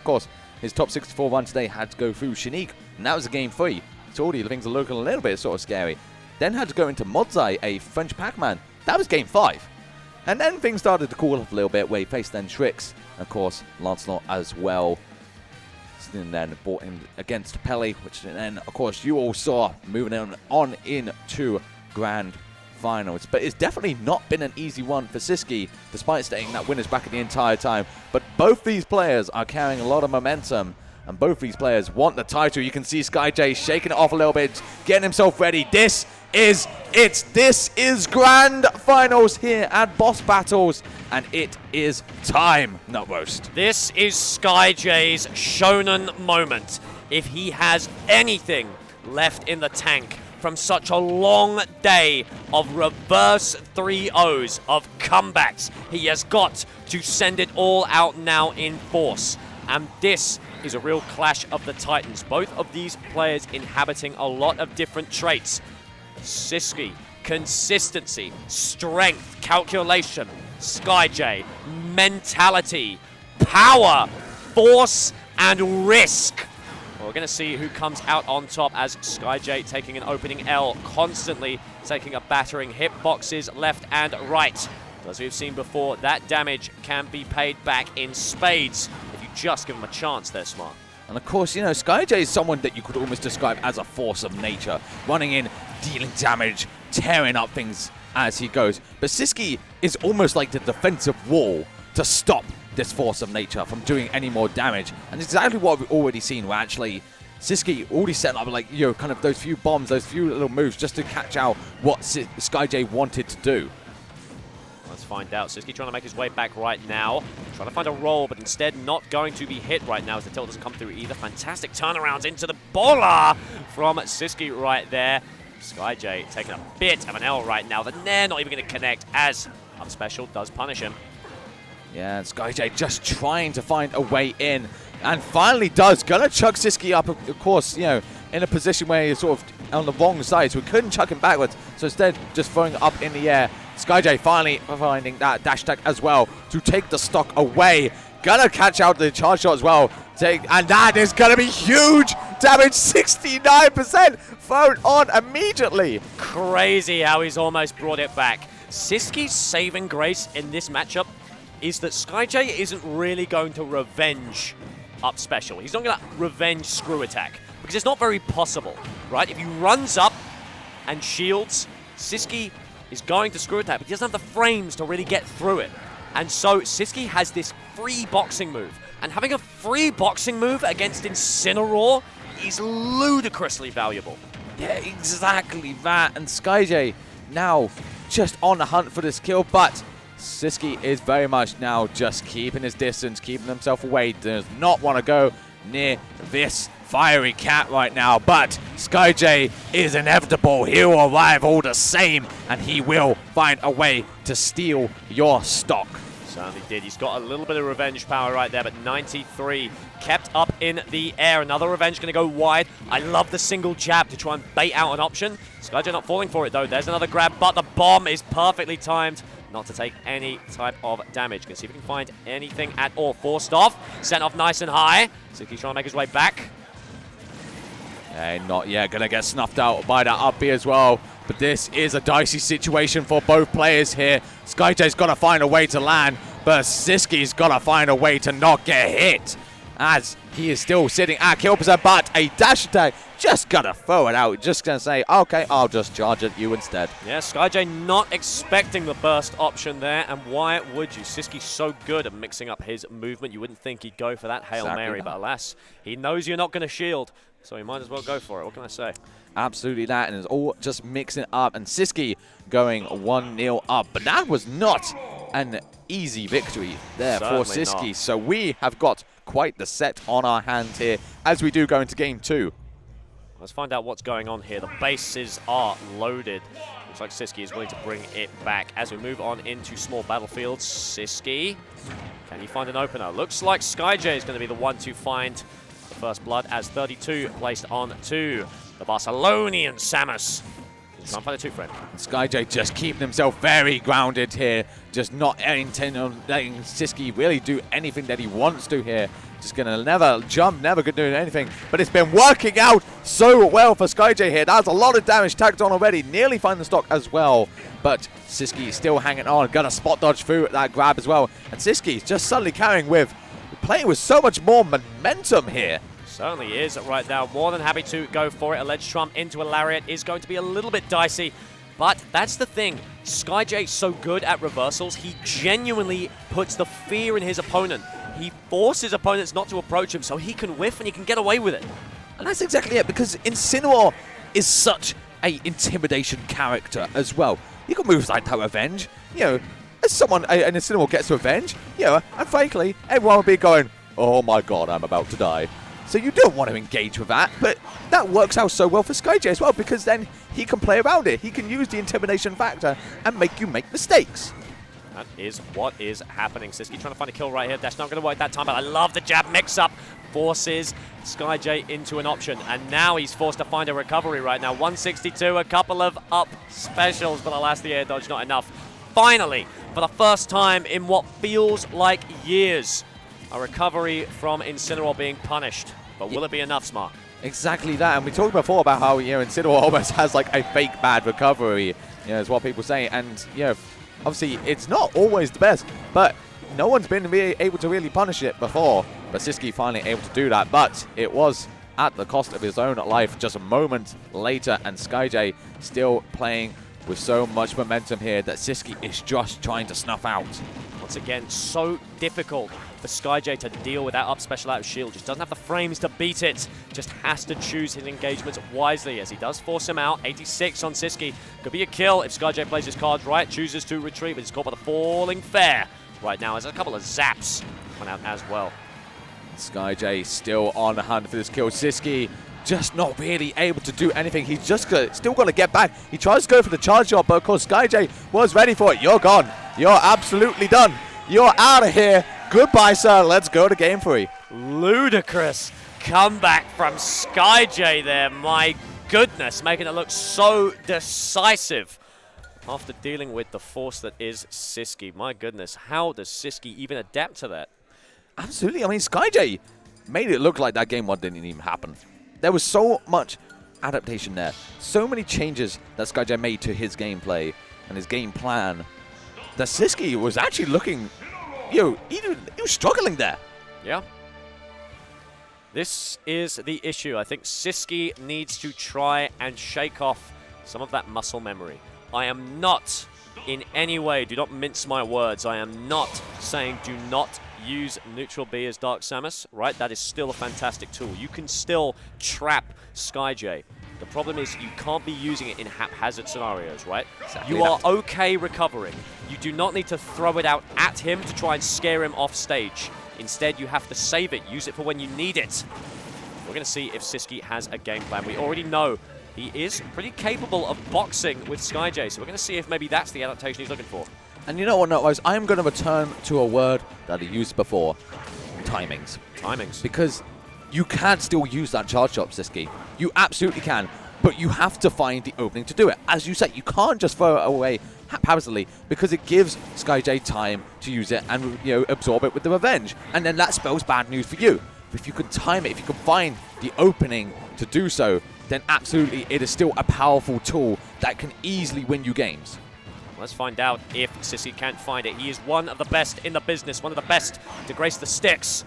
Of course, his top 64 run today had to go through Shanique, and that was a game 3. So already things are looking a little bit sort of scary. Then had to go into Modzai, a French Pac-Man. That was game 5. And then things started to cool off a little bit where he faced then Shrix. And of course, Lancelot as well. And then brought him against Pele, which then, of course, you all saw moving on into Grand Finals. But it's definitely not been an easy one for Sisqui, despite staying that winner's bracket the entire time. But both these players are carrying a lot of momentum, and both these players want the title. You can see Skyjay shaking it off a little bit, getting himself ready. This is it. This is Grand Finals here at Boss Battles, and it is time, Nutroast. This is Skyjay's shonen moment. If he has anything left in the tank from such a long day of reverse 3-0s, of comebacks, he has got to send it all out now in force. And this is a real clash of the titans. Both of these players inhabiting a lot of different traits. Sisqui, consistency, strength, calculation. Skyjay, mentality, power, force, and risk. Well, we're going to see who comes out on top as Skyjay taking an opening L, constantly taking a battering hitboxes left and right. As we've seen before, that damage can be paid back in spades if you just give him a chance there, Smart. And of course, you know, Skyjay is someone that you could almost describe as a force of nature. Running in, dealing damage, tearing up things as he goes. But Sisqui is almost like the defensive wall to stop this force of nature from doing any more damage. And it's exactly what we've already seen, where actually Sisqui already set up, like, you know, kind of those few bombs, those few little moves just to catch out what Skyjay wanted to do. Let's find out. Sisqui trying to make his way back right now. Trying to find a roll, but instead not going to be hit right now as the tilt doesn't come through either. Fantastic turnarounds into the bola from Sisqui right there. Skyjay taking a bit of an L right now. The Nair not even going to connect as up special does punish him. Yeah, and Skyjay just trying to find a way in. And finally does. Gonna chuck Sisqui up, of course, you know, in a position where he's sort of on the wrong side. So we couldn't chuck him backwards. So instead, just throwing it up in the air. Skyjay finally finding that dash attack as well to take the stock away. Gonna catch out the charge shot as well. And that is gonna be huge damage. 69% thrown on immediately. Crazy how he's almost brought it back. Sisqi's saving grace in this matchup is that Skyjay isn't really going to revenge up special. He's not going to revenge screw attack because it's not very possible, right? If he runs up and shields, Sisqui is going to screw attack, but he doesn't have the frames to really get through it. And so Sisqui has this free boxing move, and having a free boxing move against Incineroar is ludicrously valuable. Yeah, exactly that. And Skyjay now just on the hunt for this kill, but Sisqui is very much now just keeping his distance, keeping himself away. Does not want to go near this fiery cat right now, but Skyjay is inevitable. He'll arrive all the same, and he will find a way to steal your stock. Certainly did. He's got a little bit of revenge power right there, but 93 kept up in the air. Another revenge going to go wide. I love the single jab to try and bait out an option. Skyjay not falling for it, though. There's another grab, but the bomb is perfectly timed not to take any type of damage. Can see if we can find anything at all. Forced off, sent off nice and high. So he's trying to make his way back. And not yet, gonna get snuffed out by that up B as well. But this is a dicey situation for both players here. Skyjay's gotta find a way to land, but Sisqi's gotta find a way to not get hit, as he is still sitting at kill percent, but a dash attack, just gotta throw it out. Just gonna say, okay, I'll just charge at you instead. Yeah, Skyjay not expecting the burst option there, and why would you? Sisqi's so good at mixing up his movement, you wouldn't think he'd go for that Hail Mary, but alas, he knows you're not gonna shield, so he might as well go for it. What can I say? Absolutely that, and it's all just mixing it up, and Sisqui going 1-0 up. But that was not an easy victory there for Sisqui. Not. So we have got quite the set on our hands here as we do go into game 2. Let's find out what's going on here. The bases are loaded. Looks like Sisqui is willing to bring it back. As we move on into small battlefields, Sisqui, can he find an opener? Looks like Skyjay is going to be the one to find the first blood, as 32 placed on 2. The Barcelonian Samus is Try and find a two-frame. Skyjay just keeping himself very grounded here, just not intending on letting Sisqui really do anything that he wants to here. Just going to never jump, never going to do anything. But it's been working out so well for Skyjay here. That's a lot of damage tagged on already. Nearly find the stock as well. But Sisqui still hanging on. Going to spot dodge through that grab as well. And Sisqui just suddenly playing with so much more momentum here. Certainly is right now. More than happy to go for it. A ledge trump into a lariat is going to be a little bit dicey. But that's the thing. Skyjay's so good at reversals. He genuinely puts the fear in his opponent. He forces opponents not to approach him so he can whiff and he can get away with it. And that's exactly it, because Incineroar is such a intimidation character as well. You got moves like that Revenge. You know, as an Incineroar gets Revenge, you know, and frankly, everyone will be going, oh my god, I'm about to die. So you don't want to engage with that, but that works out so well for Skyjay as well, because then he can play around it. He can use the intimidation factor and make you make mistakes. That is what is happening. Sisqui trying to find a kill right here. Dash not going to work that time, but I love the jab mix-up. Forces Skyjay into an option, and now he's forced to find a recovery right now. 162, a couple of up specials, but alas, the air dodge not enough. Finally, for the first time in what feels like years, a recovery from Incineroar being punished. But will it be enough, Smart? Exactly that, and we talked before about how, you know, Incineroar almost has like a fake bad recovery, you know, is what people say, and, you know, obviously it's not always the best, but no one's been really able to really punish it before. But Sisqui finally able to do that, but it was at the cost of his own life just a moment later, and Skyjay still playing with so much momentum here that Sisqui is just trying to snuff out. Once again, so difficult for Skyjay to deal with that up special out of shield. Just doesn't have the frames to beat it. Just has to choose his engagements wisely as he does force him out. 86 on Sisqui. Could be a kill if Skyjay plays his cards right, chooses to retreat, but he's caught by the falling fair. Right now, there's a couple of zaps coming out as well. Skyjay still on the hunt for this kill. Sisqui just not really able to do anything. He's just still got to get back. He tries to go for the charge shot, but of course Skyjay was ready for it. You're gone. You're absolutely done. You're out of here. Goodbye, sir. Let's go to game 3. Ludicrous comeback from Skyjay there. My goodness, making it look so decisive after dealing with the force that is Sisqui. My goodness, how does Sisqui even adapt to that? Absolutely. I mean, Skyjay made it look like that game 1 didn't even happen. There was so much adaptation there. So many changes that Skyjay made to his gameplay and his game plan that Sisqui was actually looking, you know, he was struggling there. Yeah. This is the issue. I think Sisqui needs to try and shake off some of that muscle memory. I am not in any way, do not mince my words, I am not saying do not use neutral B as Dark Samus, right? That is still a fantastic tool. You can still trap Skyjay. The problem is you can't be using it in haphazard scenarios, right? Exactly. You are okay recovering. You do not need to throw it out at him to try and scare him off stage. Instead, you have to save it. Use it for when you need it. We're going to see if Sisqui has a game plan. We already know he is pretty capable of boxing with Skyjay, so we're going to see if maybe that's the adaptation he's looking for. And you know what, Notwise? I'm going to return to a word that I used before. Timings. Timings. Because you can still use that charge shot, Sisqui. You absolutely can, but you have to find the opening to do it. As you said, you can't just throw it away haphazardly because it gives Skyjay time to use it and, you know, absorb it with the revenge. And then that spells bad news for you. But if you can time it, if you can find the opening to do so, then absolutely it is still a powerful tool that can easily win you games. Let's find out if Sisqui can't find it. He is one of the best in the business, one of the best to grace the sticks.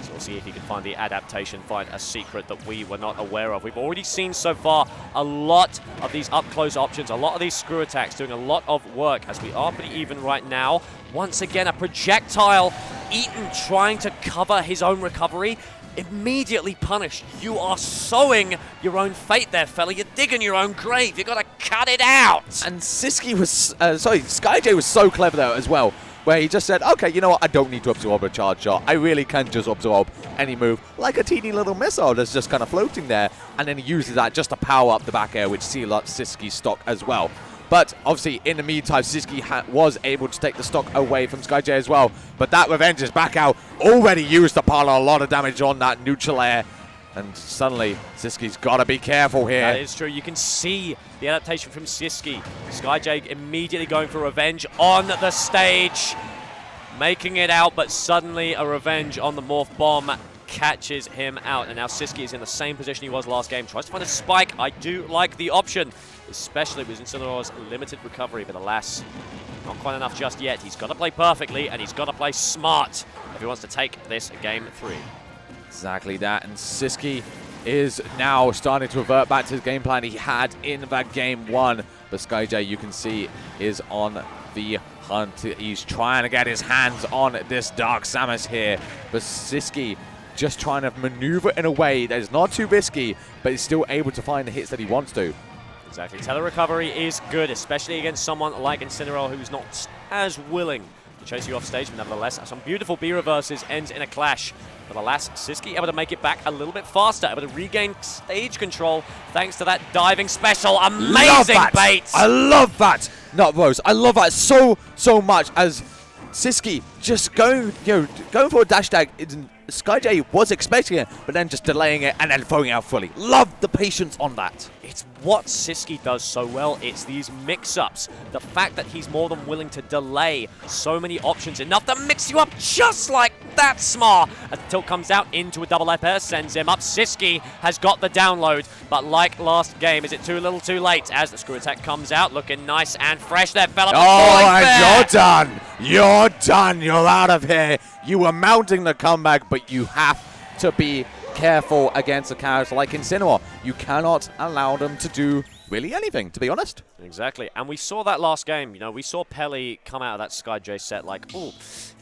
So we'll see if he can find the adaptation, find a secret that we were not aware of. We've already seen so far a lot of these up-close options, a lot of these screw attacks doing a lot of work as we are pretty even right now. Once again, a projectile eaten trying to cover his own recovery. Immediately punished. You are sowing your own fate there, fella. You're digging your own grave. You've got to cut it out. And Sisqui was, Skyjay was so clever there as well, where he just said, okay, you know what, I don't need to absorb a charge shot. I really can just absorb any move, like a teeny little missile that's just kind of floating there, and then he uses that just to power up the back air, which sealed up Sisqi's stock as well. But obviously, in the meantime, Sisqui was able to take the stock away from Skyjay as well. But that revenge is back out. Already used to pile a lot of damage on that neutral air. And suddenly, Sisqi's got to be careful here. That is true. You can see the adaptation from Sisqui. Skyjay immediately going for revenge on the stage. Making it out, but suddenly a revenge on the Morph Bomb catches him out. And now Sisqui is in the same position he was last game. Tries to find a spike. I do like the option, especially with Incineroar's limited recovery. But alas, not quite enough just yet. He's got to play perfectly, and he's got to play smart if he wants to take this game 3. Exactly that, and Sisqui is now starting to revert back to his game plan he had in that game 1. But Skyjay, you can see, is on the hunt. He's trying to get his hands on this Dark Samus here. But Sisqui just trying to maneuver in a way that is not too risky, but is still able to find the hits that he wants to. Exactly. Tele-recovery is good, especially against someone like Incineroar, who's not as willing to chase you off stage. But nevertheless, some beautiful B reverses ends in a clash. But alas, Sisqui able to make it back a little bit faster, able to regain stage control thanks to that diving special. Amazing bait! I love that! Not Rose. I love that so much as Sisqui just going for a dash tag. Skyjay was expecting it, but then just delaying it and then throwing it out fully. Love the patience on that. It's what Sisqui does so well. It's these mix-ups. The fact that he's more than willing to delay so many options, enough to mix you up just like that, Smar. As the tilt comes out into a double up air, sends him up. Sisqui has got the download, but like last game, is it too little too late? As the screw attack comes out, looking nice and fresh there. Fell up and you're done. You're done. You're out of here. You were mounting the comeback, but you have to be careful against a character like Incineroar. You cannot allow them to do really anything, to be honest. Exactly, and we saw that last game. You know, we saw Pelly come out of that Skyjay set like, oh,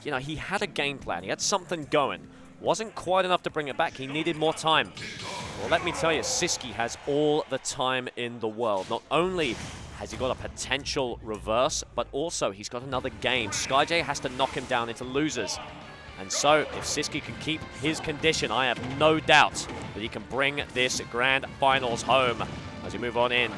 you know, he had a game plan. He had something going. Wasn't quite enough to bring it back. He needed more time. Well, let me tell you, Sisqui has all the time in the world. Not only has he got a potential reverse, but also he's got another game. Skyjay has to knock him down into losers. And so, if Sisqui can keep his condition, I have no doubt that he can bring this grand finals home as we move on in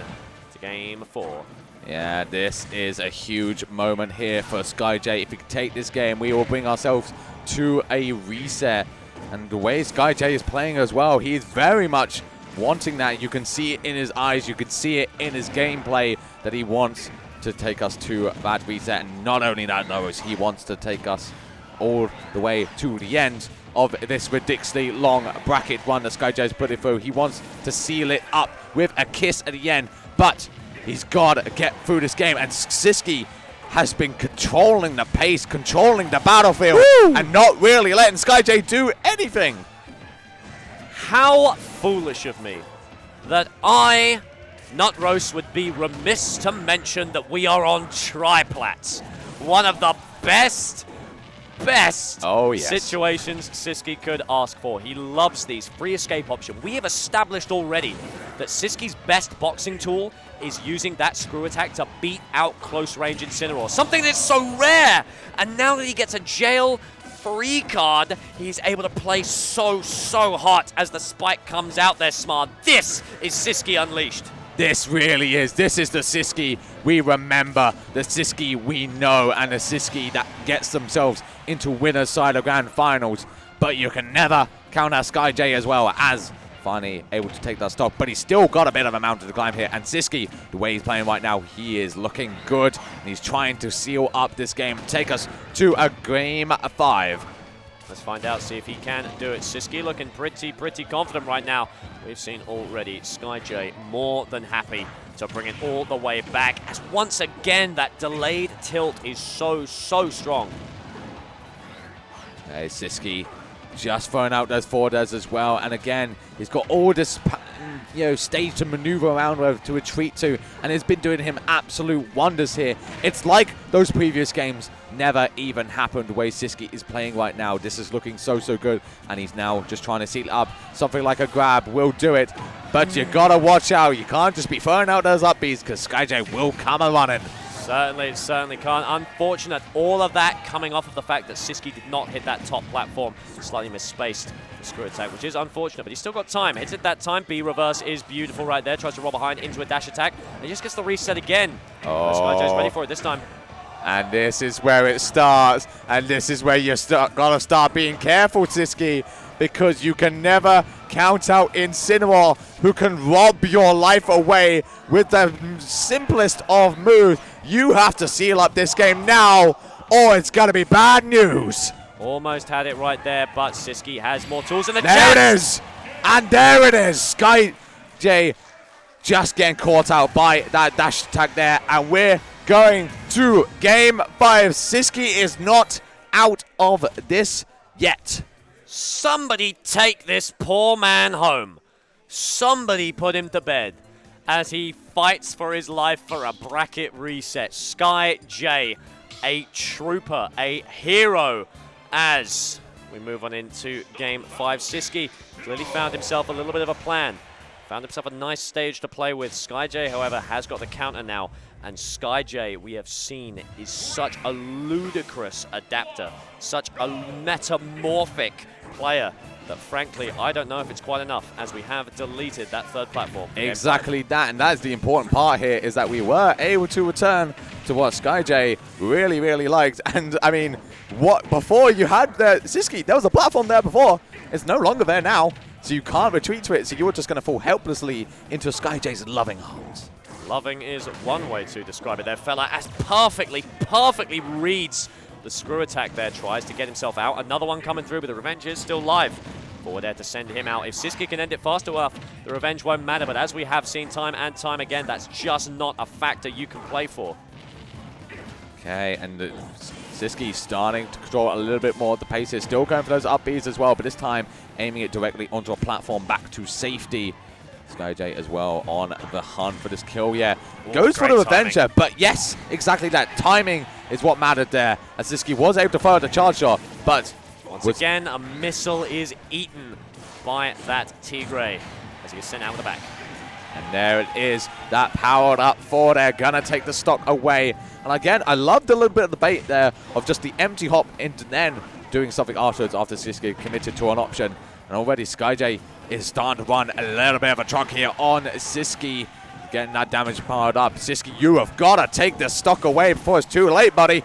to game 4. Yeah, this is a huge moment here for Skyjay. If we can take this game, we will bring ourselves to a reset. And the way Skyjay is playing as well, he is very much wanting that. You can see it in his eyes, you can see it in his gameplay that he wants to take us to that reset. And not only that, though, he wants to take us all the way to the end of this ridiculously long bracket one that Skyjay's put it through. He wants to seal it up with a kiss at the end, but he's got to get through this game. And Sisqui has been controlling the pace, controlling the battlefield, and not really letting Skyjay do anything. How foolish of me that I, Nutroast, would be remiss to mention that we are on Triplats. One of the best situations Sisqui could ask for. He loves these. Free escape option. We have established already that Sisqi's best boxing tool is using that screw attack to beat out close range Incineroar. Something that's so rare. And now that he gets a jail free card, he's able to play so hot as the spike comes out there, Smart. This is Sisqui Unleashed. This really is. This is the Sisqui we remember, the Sisqui we know, and the Sisqui that gets themselves into winner's side of grand finals. But you can never count out Skyjay as well, as finally able to take that stock. But he's still got a bit of a mountain to climb here. And Sisqui, the way he's playing right now, he is looking good. And he's trying to seal up this game, take us to a game 5. Let's find out, see if he can do it. Sisqui looking pretty confident right now. We've seen already Skyjay more than happy to bring it all the way back, as once again that delayed tilt is so strong. Hey, Sisqui just throwing out those forwards as well, and again he's got all this stage to maneuver around with, to retreat to, and it's been doing him absolute wonders here. It's like those previous games never even happened. The way Sisqui is playing right now, this is looking so good, and he's now just trying to seal it up. Something like a grab will do it, but you gotta watch out. You can't just be throwing out those up Bs, because Skyjay will come a running. Certainly can't. Unfortunate, all of that coming off of the fact that Sisqui did not hit that top platform. Slightly misspaced the screw attack, which is unfortunate, but he's still got time. Hits it that time. B reverse is beautiful right there. Tries to roll behind into a dash attack. And he just gets the reset again. Skyjay's ready for it this time. And this is where it starts. And this is where you gotta start being careful, Sisqui. because you can never count out Incineroar, who can rob your life away with the simplest of moves. You have to seal up this game now, or it's going to be bad news. Almost had it right there, but Sisqui has more tools in the There it is! And there it is! Skyjay just getting caught out by that dash attack there, and we're going to game 5. Sisqui is not out of this yet. Somebody take this poor man home. Somebody put him to bed as he fights for his life for a bracket reset. Skyjay, a trooper, a hero, as we move on into game 5. Sisqui clearly found himself a little bit of a plan. Found himself a nice stage to play with. Skyjay, however, has got the counter now. And Skyjay, we have seen, is such a ludicrous adapter, such a metamorphic player that, frankly, I don't know if it's quite enough, as we have deleted that third platform. Exactly that, and that's the important part here, is that we were able to return to what Skyjay really, really liked. And, I mean, before you had the Sisqui, there was a platform there before. It's no longer there now, so you can't retreat to it, so you're just going to fall helplessly into Skyjay's loving arms. Loving is one way to describe it there, fella, as perfectly reads the screw attack there, tries to get himself out. Another one coming through, but the revenge is still live. Forward there to send him out. If Sisqui can end it fast enough, the revenge won't matter, but as we have seen time and time again, that's just not a factor you can play for. Okay, and Sisqui starting to control a little bit more of the pace here. Still going for those up Bs as well, but this time aiming it directly onto a platform back to safety. Skyjay as well on the hunt for this kill, yeah. Goes for the revenge there, but yes, exactly that. Timing is what mattered there, as Sisqui was able to fire the charge shot, but once again, a missile is eaten by that Tigray as he is sent out of the back. And there it is, that powered up four there, gonna take the stock away. And again, I loved a little bit of the bait there of just the empty hop and then doing something afterwards after Sisqui committed to an option. And already Skyjay is starting to run a little bit of a truck here on Sisqui. Getting that damage powered up. Sisqui, you have got to take this stock away before it's too late, buddy.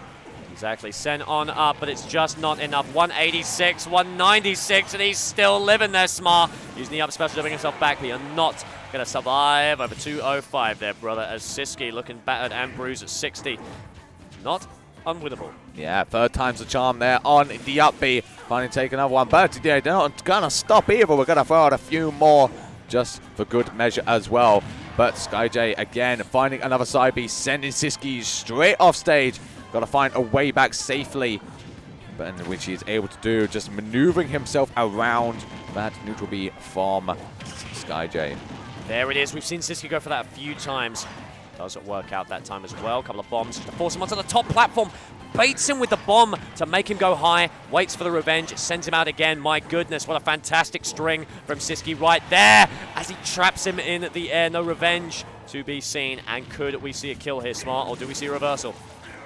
Exactly, sent on up, but it's just not enough. 186, 196, and he's still living there, Smart. Using the up special to bring himself back, but you're not going to survive over 205 there, brother, as Sisqui looking battered and bruised at 60. Not unwinnable. Yeah, third time's the charm there on the up B. Finally take another one, but they're not going to stop either. We're going to throw out a few more just for good measure as well. But Skyjay, again, finding another side B, sending Sisqui straight off stage. Got to find a way back safely, but which he's able to do, just maneuvering himself around that neutral B from Skyjay. There it is. We've seen Sisqui go for that a few times. Doesn't work out that time as well. A couple of bombs to force him onto the top platform. Baits him with the bomb to make him go high. Waits for the revenge. Sends him out again. My goodness, what a fantastic string from Sisqui right there as he traps him in the air. No revenge to be seen. And could we see a kill here, Smart, or do we see a reversal?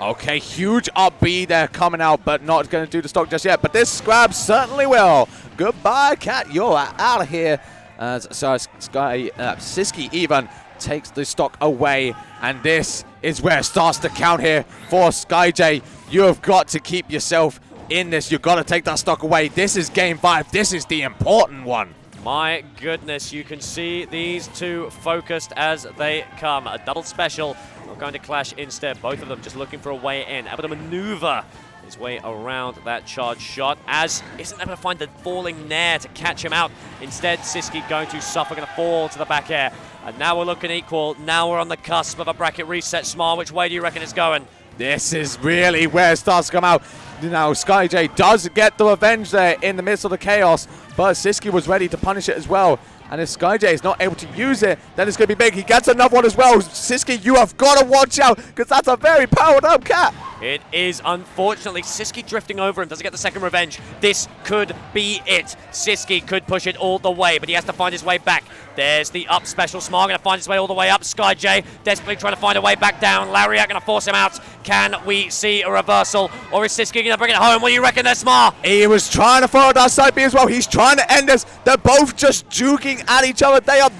Okay, huge up B there coming out, but not going to do the stock just yet. But this grab certainly will. Goodbye, Cat. You're out of here. As Sisqui even takes the stock away, and this is where it starts to count here for Skyjay. You have got to keep yourself in this. You've got to take that stock away. This is game 5. This is the important one. My goodness, you can see these two focused as they come. A double special, not going to clash instead. Both of them just looking for a way in, able to maneuver his way around that charge shot, as isn't able to find the falling nair to catch him out. Instead, Sisqui going to suffer, going to fall to the back air. And now we're looking equal. Now we're on the cusp of a bracket reset. Smart, which way do you reckon it's going? This is really where it starts to come out. Now, Skyjay does get the revenge there in the midst of the chaos, but Sisqui was ready to punish it as well. And if Skyjay is not able to use it, then it's going to be big. He gets another one as well. Sisqui, you have got to watch out, because that's a very powered up Cat. It is, unfortunately. Sisqui drifting over him. Doesn't get the second revenge. This could be it. Sisqui could push it all the way, but he has to find his way back. There's the up special. Smart going to find his way all the way up. Skyjay desperately trying to find a way back down. Lariat going to force him out. Can we see a reversal, or is Sisqui going to bring it home? What do you reckon there, Smart? He was trying to follow that side B as well. He's trying to end this. They're both just juking at each other. They are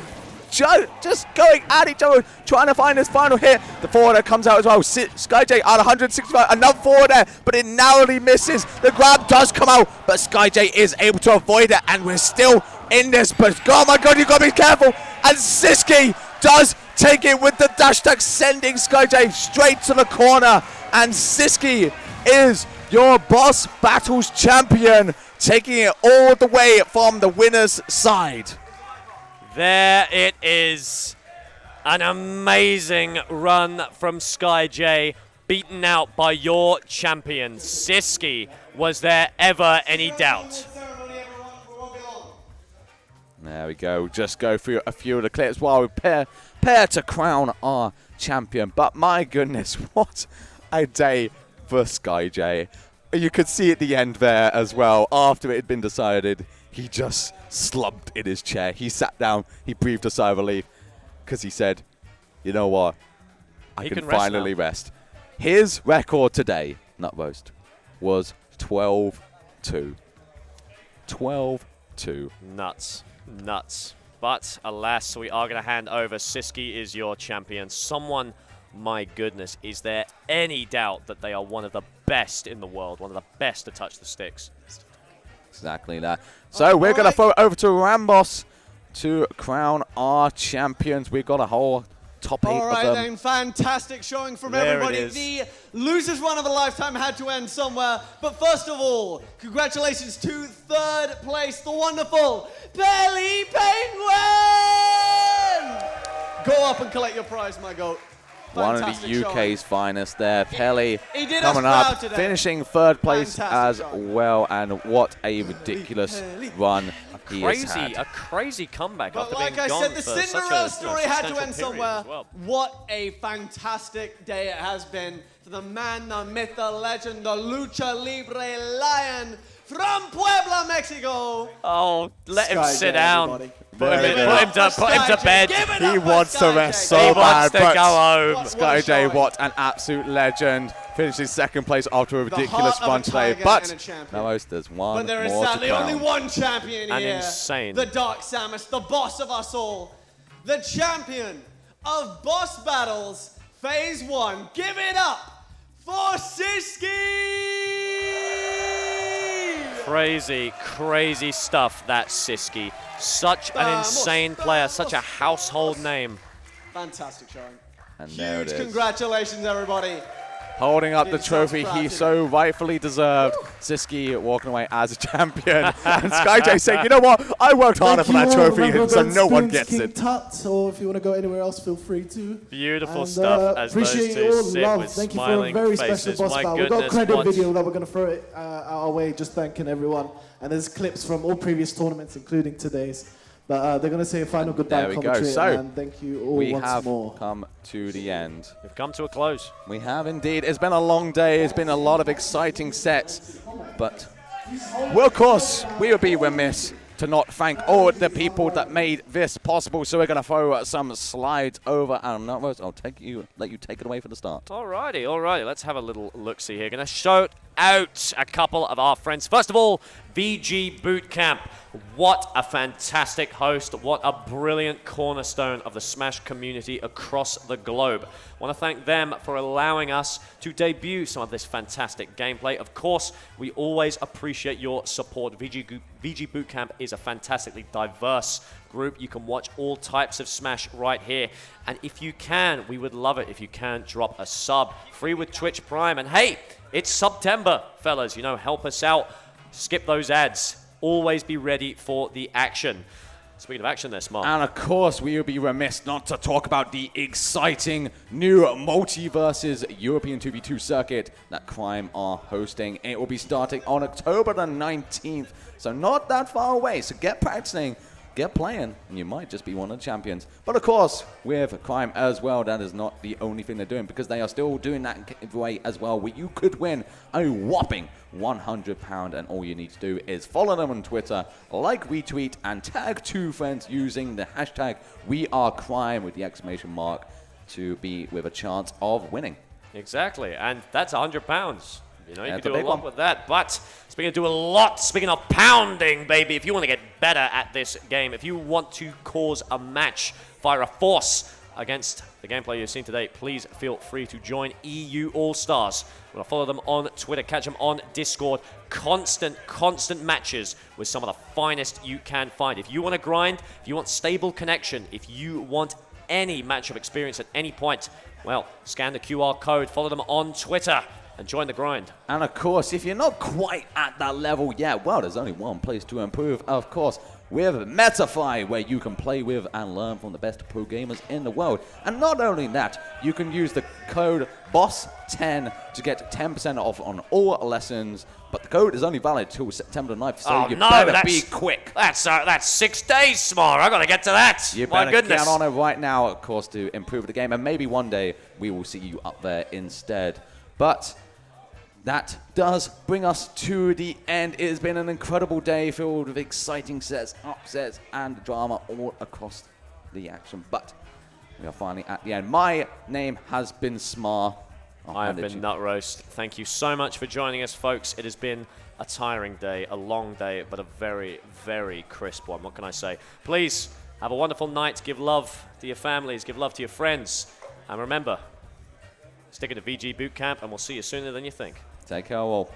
just going at each other, trying to find this final hit. The forwarder comes out as well. Skyjay at 165, another forward there, but it narrowly misses. The grab does come out, but Skyjay is able to avoid it, and we're still in this. But oh my god, you got to be careful. And Sisqui does take it with the dash tag, sending Skyjay straight to the corner. And Sisqui is your Boss Battles champion, taking it all the way from the winner's side. There it is. An amazing run from Skyjay, beaten out by your champion, Sisqui. Was there ever any doubt? There we go. Just go through a few of the clips while we prepare to crown our champion. But my goodness, what a day for Skyjay. You could see at the end there as well, after it had been decided, he just slumped in his chair. He sat down, he breathed a sigh of relief, because he said, you know what, I can finally rest. His record today, not roast, was 12-2. 12-2. Nuts. But alas, we are going to hand over. Sisqui is your champion. Someone, my goodness, is there any doubt that they are one of the best in the world, one of the best to touch the sticks? Exactly that. So we're going to throw it over to Rambos to crown our champions. We've got a whole top 8 of them. All right, then. Fantastic showing from everybody. The loser's run of a lifetime had to end somewhere. But first of all, congratulations to third place, the wonderful Belly Penguin! Go up and collect your prize, my goat. One of the UK's finest there. Pelly he did coming up, today. finishing third place Fantastic as well. And what a ridiculous run he has had. A crazy comeback But after like being I gone said, the for such Cinderella a story had to substantial end period somewhere. as well. What a fantastic day it has been for the man, the myth, the legend, the lucha libre lion from Puebla, Mexico. Oh, let him Skyjay, sit down. everybody. Put him to bed. He wants to rest so He bad, wants to but go home. Skyjay, what an absolute legend. Finishing second place after a ridiculous run today. But no, there's one But there is more to sadly crown. only one champion And here. insane. The Dark Samus, the boss of us all. The champion of Boss Battles Phase 1. Give it up for Sisqui! Crazy stuff, that Sisqui. Such an insane player, such a household name. Fantastic showing. And there it Huge is. congratulations, everybody. Holding up the Gives us trophy he proud so rightfully deserved. Sisqui walking away as a champion. And Skyjay saying, you know what? I worked harder for that trophy, so no one gets it. Tut, or if you want to go anywhere else, feel free to. Beautiful And, stuff as those appreciate two all sit love. with Thank you for a smiling very faces. special boss My battle. We've got a goodness, credit what- video that we're going to throw it our way, just thanking everyone. And there's clips from all previous tournaments, including today's. But they're going to say a final goodbye There we go. commentary, So, and thank you all We once have more. come to the end. We've come to a close. We have indeed. It's been a long day. It's been a lot of exciting sets. But, well, of course, we would be remiss to not thank all the people that made this possible. So we're going to throw some slides over. And I'll let you take it away for the start. Alrighty. Let's have a little look-see here. Going to shout out a couple of our friends. First of all, VGBootCamp. What a fantastic host. What a brilliant cornerstone of the Smash community across the globe. I want to thank them for allowing us to debut some of this fantastic gameplay. Of course, we always appreciate your support. VGBootCamp is a fantastically diverse group. You can watch all types of Smash right here. And if you can, we would love it if you can drop a sub. Free with Twitch Prime. And hey, it's September, fellas. You know, help us out. Skip those ads. Always be ready for the action. Speaking of action there, Smart. And of course, we would be remiss not to talk about the exciting new Multiverses European 2v2 circuit that Crime are hosting. It will be starting on October the 19th, so not that far away. So get practicing, get playing, and you might just be one of the champions. But of course, with Crime as well, that is not the only thing they're doing, because they are still doing that giveaway as well, where you could win a whopping £100, and all you need to do is follow them on Twitter, like, retweet, and tag 2 friends using the hashtag #WeAreCrime with the exclamation mark to be with a chance of winning. Exactly, and that's £100. You know, you That's can a do a big lot one. with that. But speaking of pounding, baby, if you want to get better at this game, if you want to cause a match, fire a force against the gameplay you've seen today, please feel free to join EU All-Stars. We're going to follow them on Twitter, catch them on Discord. Constant matches with some of the finest you can find. If you want to grind, if you want stable connection, if you want any match of experience at any point, well, scan the QR code, follow them on Twitter, and join the grind. And of course, if you're not quite at that level yet, well, there's only one place to improve, of course, with Metafy, where you can play with and learn from the best pro gamers in the world. And not only that, you can use the code BOSS10 to get 10% off on all lessons, but the code is only valid till September 9th, so you better be quick. That's 6 days, Smar. I got to get to that. You My better goodness. get on it right now, of course, to improve the game, and maybe one day we will see you up there instead. But that does bring us to the end. It has been an incredible day filled with exciting sets, upsets, and drama all across the action. But we are finally at the end. My name has been Smar. I have been Nutroast. Thank you so much for joining us, folks. It has been a tiring day, a long day, but a very, very crisp one. What can I say? Please have a wonderful night. Give love to your families. Give love to your friends. And remember, stick it to VG Bootcamp, and we'll see you sooner than you think. Take care all.